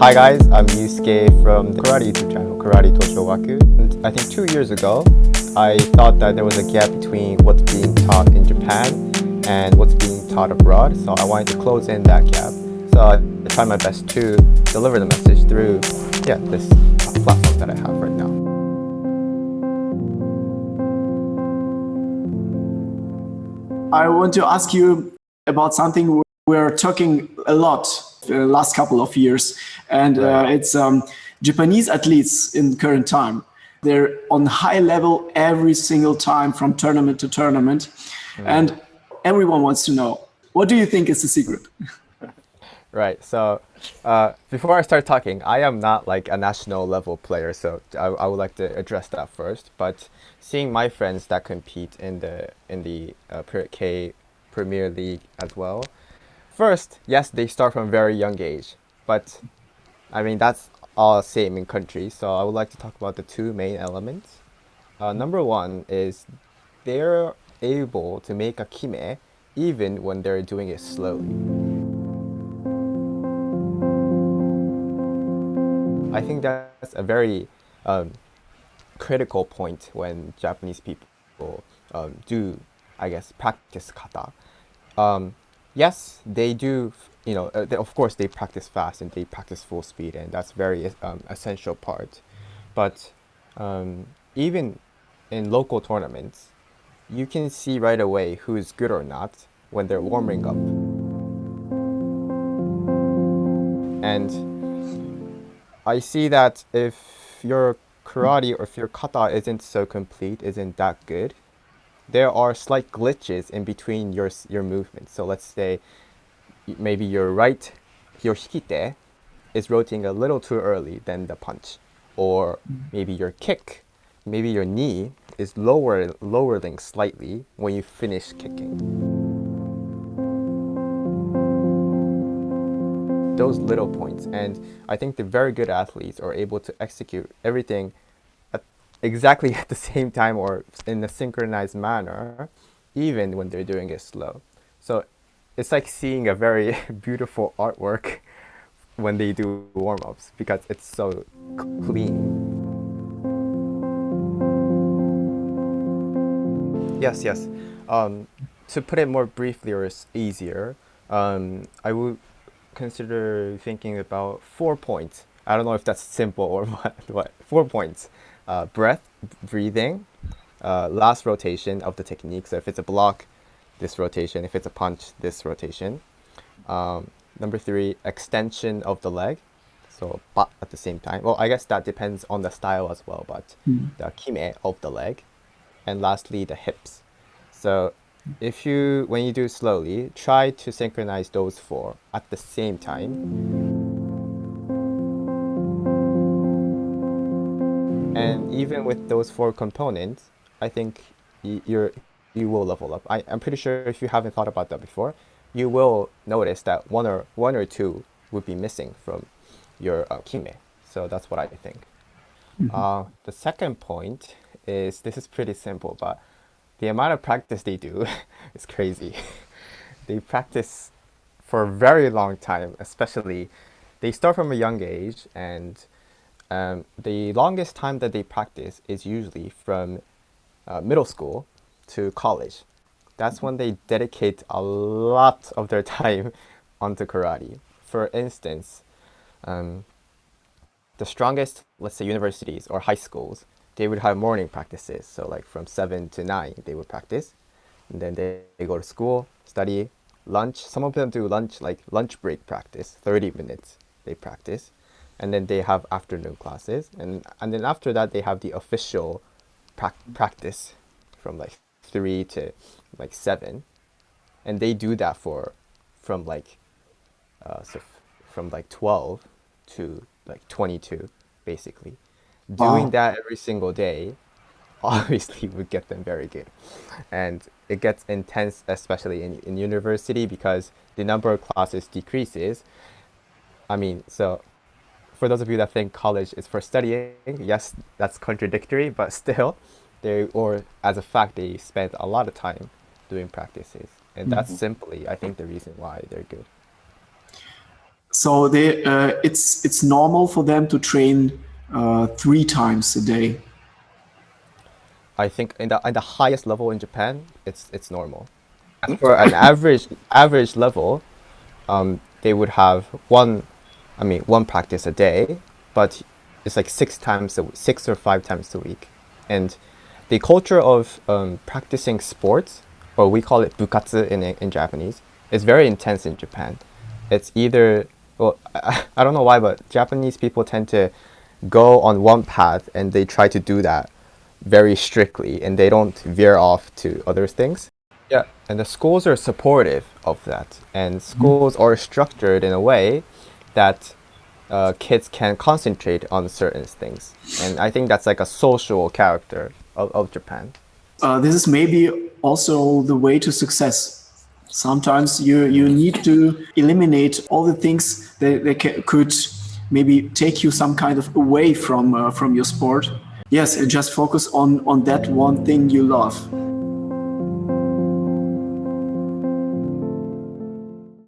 Hi guys, I'm Yusuke from the karate YouTube channel, Karate Dojowaku. And I think 2 years ago, I thought that there was a gap between what's being taught in Japan and what's being taught abroad. So I wanted to close in that gap. So I tried my best to deliver the message through, this platform that I have right now. I want to ask you about something we're talking a lot the last couple of years, and it's Japanese athletes in current time. They're on high level every single time from tournament to tournament, and everyone wants to know, what do you think is the secret? Right. So before I start talking, I am not like a national level player, so I would like to address that first. But seeing my friends that compete in the K Premier League as well, first, yes, they start from a very young age, but I mean that's all same in countries. So I would like to talk about the two main elements. Number one is they're able to make a kime even when they're doing it slowly. I think that's a very critical point when Japanese people do, I guess, practice kata. Yes, they do, of course they practice fast and they practice full speed, and that's very essential part. But even in local tournaments, you can see right away who's good or not when they're warming up. And I see that if your karate or if your kata isn't so complete, isn't that good, there are slight glitches in between your movements. So let's say maybe your hikite is rotating a little too early than the punch, or maybe your kick, maybe your knee is lowering slightly when you finish kicking. Those little points, and I think the very good athletes are able to execute everything exactly at the same time or in a synchronized manner, even when they're doing it slow. So it's like seeing a very beautiful artwork when they do warm-ups because it's so clean. Yes. To put it more briefly or easier, I would consider thinking about 4 points. I don't know if that's simple or what. 4 points. Breath, breathing, last rotation of the technique. So if it's a block, this rotation. If it's a punch, this rotation. Number 3, extension of the leg. So ba at the same time. Well, I guess that depends on the style as well, but the kime of the leg. And lastly, the hips. So when you do slowly, try to synchronize those 4 at the same time. And even with those 4 components, I think you will level up. I'm pretty sure if you haven't thought about that before, you will notice that one or two would be missing from your kime. So that's what I think. The second point is, this is pretty simple, but the amount of practice they do is crazy. They practice for a very long time, especially they start from a young age, and the longest time that they practice is usually from middle school to college. That's when they dedicate a lot of their time onto karate. For instance, the strongest, let's say, universities or high schools, they would have morning practices. So like from 7 to 9, they would practice. And then they go to school, study, lunch. Some of them do lunch break practice, 30 minutes they practice. And then they have afternoon classes. And then after that, they have the official practice from like 3 to like 7. And they do that from like 12 to like 22, basically. Doing that every single day obviously would get them very good. And it gets intense, especially in university, because the number of classes decreases. I mean, so for those of you that think college is for studying, yes, that's contradictory, but still, as a fact, they spend a lot of time doing practices. And that's simply, I think, the reason why they're good. So it's normal for them to train 3 times a day. I think in the highest level in Japan, it's normal. As for an average level, they would have one practice a day, but it's like 6 or 5 times a week. And the culture of practicing sports, or we call it bukatsu in Japanese, is very intense in Japan. It's either, well, I don't know why, but Japanese people tend to go on one path and they try to do that very strictly and they don't veer off to other things. Yeah, and the schools are supportive of that, and schools are structured in a way that kids can concentrate on certain things. And I think that's like a social character of Japan. This is maybe also the way to success. Sometimes you need to eliminate all the things that could maybe take you some kind of away from your sport. Yes, and just focus on that one thing you love.